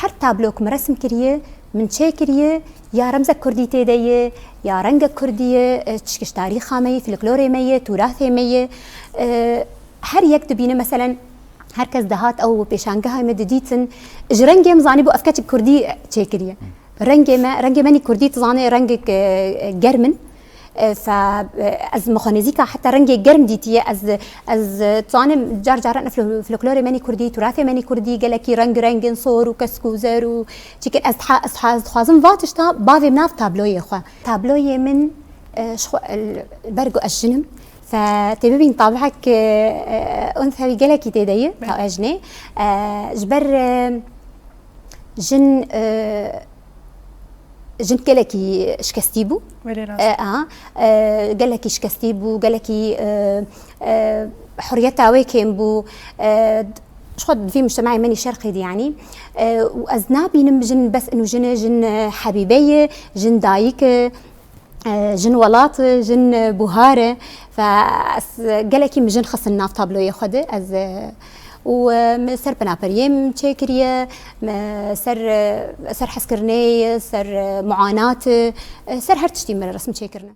هر تابلوك مرسم كريه من شي كريه يا رمز كردي تيديه يا رنگ كرديه تشكش تاريخ مي فلكلوري مي تراث مي هر يك دبينه مثلا هركز دهات او بيشانگه مدديتن جرنگي مزاني بو افكات كردي شي كريه رنگ ماني كردي تزاني رنگ جرمن فاز مخانزيكا حتى رنگي جرم ديتي از تزاني جار انا فلكلوري ماني كردي تراثي ماني كردي قالكي رنگ نصور وكسكوزر وشكل از خوازم فاتشتا بافي مناف تابلوي خو تابلوي من برقو الجنم فتبين طابعك انثى قالكي تيدي اجني جبر جن جنت قالكي شكستيبو قالكي شكستيبو قالكي حريتها ويكين بو شخد في مجتمعي ماني شرقي دي يعني وأزنابي نمجن بس إنه جن حبيبية جن دايك جن ولات جن بوهارة فقالكي مجن خص الناف طابلو ياخده از وسر بنابريم تشيكريا سر حسكرني سر معاناة سر هرتشتي من الرسم تشيكرنا